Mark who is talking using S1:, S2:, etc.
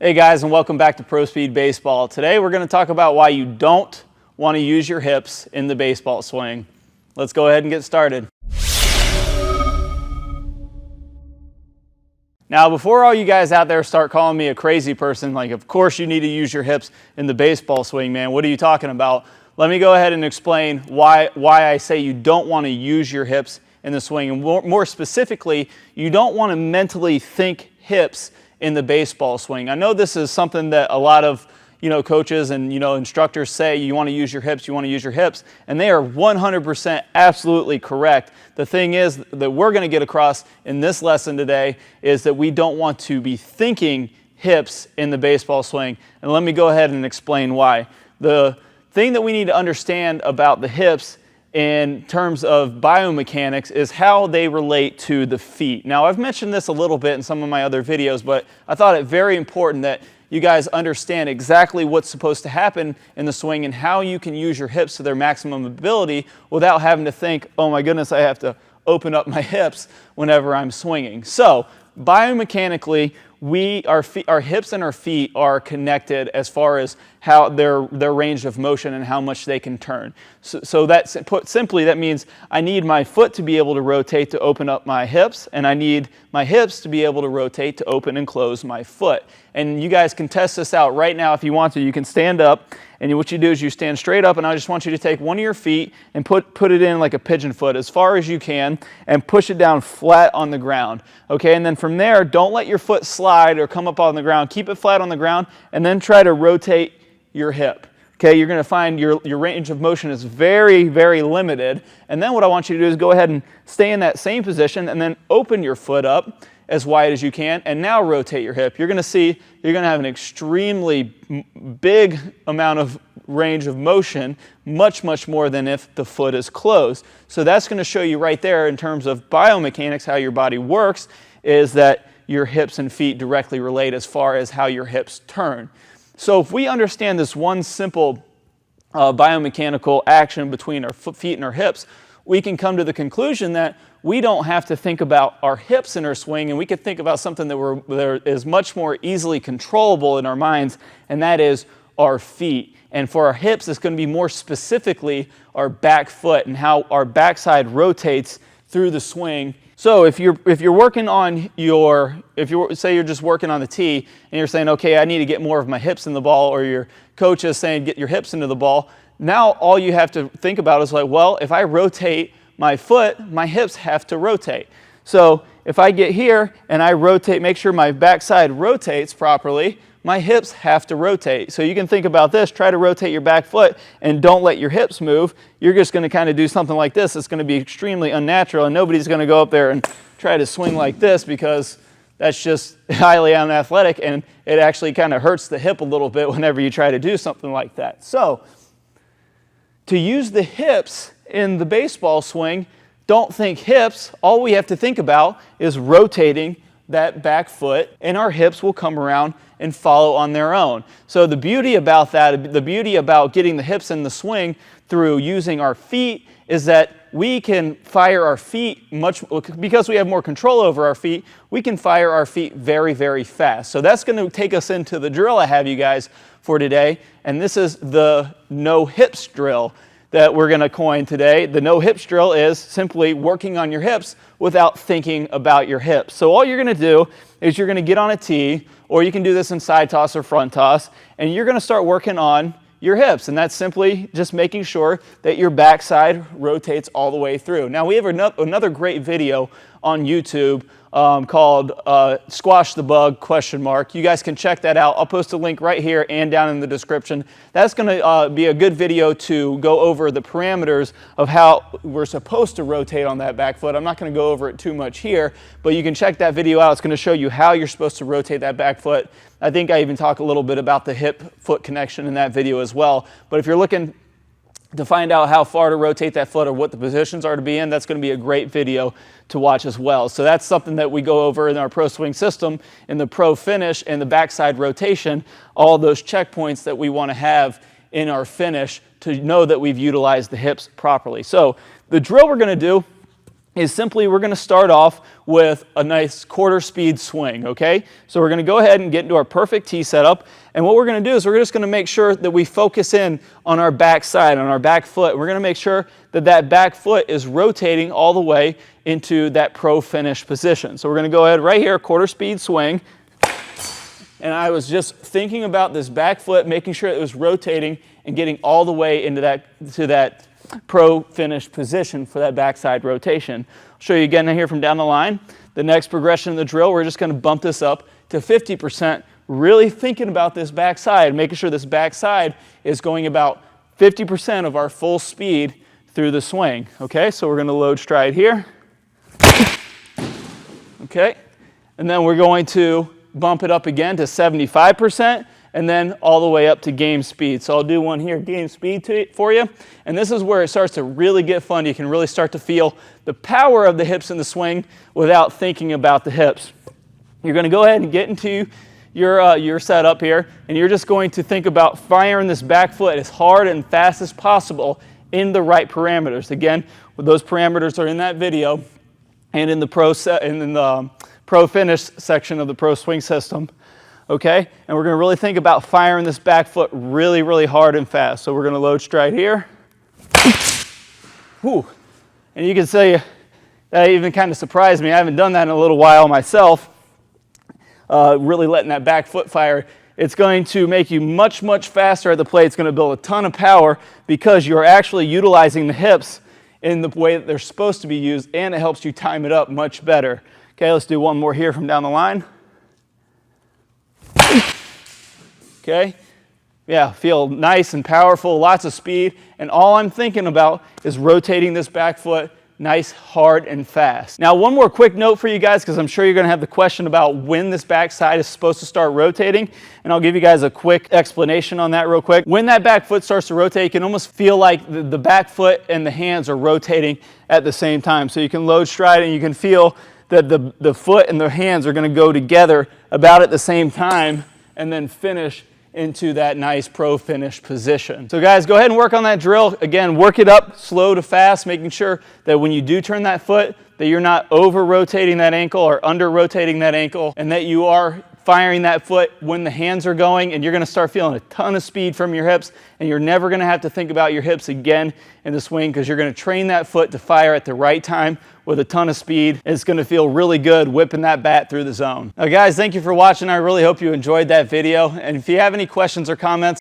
S1: Hey guys, and welcome back to Pro Speed Baseball. Today we're going to talk about why you don't want to use your hips in the baseball swing. Let's go ahead and get started. Now, before all you guys out there start calling me a crazy person, like of course you need to use your hips in the baseball swing, man, what are you talking about? Let me go ahead and explain why I say you don't want to use your hips in the swing. And more specifically, you don't want to mentally think hips in the baseball swing. I know this is something that a lot of coaches and instructors say you want to use your hips, and they are 100% absolutely correct. The thing is that we're going to get across in this lesson today is that we don't want to be thinking hips in the baseball swing. And let me go ahead and explain why. The thing that we need to understand about the hips in terms of biomechanics is how they relate to the feet. Now, I've mentioned this a little bit in some of my other videos, but I thought it very important that you guys understand exactly what's supposed to happen in the swing and how you can use your hips to their maximum ability without having to think, oh my goodness, I have to open up my hips whenever I'm swinging. So, biomechanically, our hips and our feet are connected as far as how their range of motion and how much they can turn. So that's put simply, that means I need my foot to be able to rotate to open up my hips, and I need my hips to be able to rotate to open and close my foot. And you guys can test this out right now if you want to. You can stand up, and what you do is you stand straight up, and I just want you to take one of your feet and put it in like a pigeon foot as far as you can and push it down flat on the ground. Okay, and then from there, don't let your foot slide or come up on the ground. Keep it flat on the ground, and then try to rotate your hip. Okay, you're going to find your range of motion is very, very limited. And then what I want you to do is go ahead and stay in that same position and then open your foot up as wide as you can, and now rotate your hip. You're going to see you're going to have an extremely big amount of range of motion, much more than if the foot is closed. So that's going to show you right there in terms of biomechanics how your body works, is that your hips and feet directly relate as far as how your hips turn. So if we understand this one simple biomechanical action between our feet and our hips, we can come to the conclusion that we don't have to think about our hips in our swing, and we could think about something that is much more easily controllable in our minds, and that is our feet. And for our hips, it's going to be more specifically our back foot and how our backside rotates through the swing. So if you're working on say you're just working on the tee and you're saying, okay, I need to get more of my hips in the ball, or your coach is saying get your hips into the ball, now all you have to think about is like, well, if I rotate my foot, my hips have to rotate. So if I get here and I rotate, make sure my backside rotates properly, my hips have to rotate. So you can think about this, try to rotate your back foot and don't let your hips move. You're just going to kind of do something like this. It's going to be extremely unnatural, and nobody's going to go up there and try to swing like this because that's just highly unathletic, and it actually kind of hurts the hip a little bit whenever you try to do something like that. So to use the hips in the baseball swing, don't think hips. All we have to think about is rotating that back foot, and our hips will come around and follow on their own. So the beauty about that, the beauty about getting the hips in the swing through using our feet, is that we can fire our feet because we have more control over our feet, we can fire our feet very, very fast. So that's going to take us into the drill I have you guys for today, and this is the no hips drill that we're going to coin today. The no hips drill is simply working on your hips without thinking about your hips. So all you're going to do is you're going to get on a tee, or you can do this in side toss or front toss, and you're going to start working on your hips, and that's simply just making sure that your backside rotates all the way through. Now we have another great video on YouTube called Squash the Bug ? You guys can check that out. I'll post a link right here and down in the description. That's going to be a good video to go over the parameters of how we're supposed to rotate on that back foot. I'm not going to go over it too much here, but you can check that video out. It's going to show you how you're supposed to rotate that back foot. I think I even talk a little bit about the hip-foot connection in that video as well. But if you're looking to find out how far to rotate that foot or what the positions are to be in, that's going to be a great video to watch as well. So that's something that we go over in our pro swing system, in the pro finish and the backside rotation, all those checkpoints that we want to have in our finish to know that we've utilized the hips properly. So the drill we're going to do is simply we're going to start off with a nice quarter speed swing, okay? So we're going to go ahead and get into our perfect tee setup, and what we're going to do is we're just going to make sure that we focus in on our back side, on our back foot. We're going to make sure that that back foot is rotating all the way into that pro finish position. So we're going to go ahead right here, quarter speed swing, and I was just thinking about this back foot, making sure it was rotating and getting all the way into that pro finish position for that backside rotation. I'll show you again here from down the line. The next progression of the drill, we're just going to bump this up to 50%, really thinking about this backside, making sure this backside is going about 50% of our full speed through the swing. Okay, so we're going to load stride here. Okay, and then we're going to bump it up again to 75%. And then all the way up to game speed. So I'll do one here, game speed for you. And this is where it starts to really get fun. You can really start to feel the power of the hips in the swing without thinking about the hips. You're going to go ahead and get into your setup here, and you're just going to think about firing this back foot as hard and fast as possible in the right parameters. Again, those parameters are in that video and in the pro finish section of the pro swing system. Okay, and we're going to really think about firing this back foot really, really hard and fast. So we're going to load stride here. Whew. And you can see that even kind of surprised me. I haven't done that in a little while myself. Really letting that back foot fire. It's going to make you much, much faster at the plate. It's going to build a ton of power because you're actually utilizing the hips in the way that they're supposed to be used, and it helps you time it up much better. Okay, let's do one more here from down the line. Okay, yeah, feel nice and powerful, lots of speed, and all I'm thinking about is rotating this back foot nice, hard, and fast. Now, one more quick note for you guys, because I'm sure you're going to have the question about when this backside is supposed to start rotating, and I'll give you guys a quick explanation on that real quick. When that back foot starts to rotate, you can almost feel like the back foot and the hands are rotating at the same time. So you can load stride and you can feel that the foot and the hands are going to go together about at the same time and then finish into that nice pro finish position. So guys, go ahead and work on that drill. Again, work it up slow to fast, making sure that when you do turn that foot, that you're not over rotating that ankle or under rotating that ankle, and that you are firing that foot when the hands are going, and you're going to start feeling a ton of speed from your hips, and you're never going to have to think about your hips again in the swing, because you're going to train that foot to fire at the right time with a ton of speed. It's going to feel really good whipping that bat through the zone. Now guys, thank you for watching. I really hope you enjoyed that video, and if you have any questions or comments,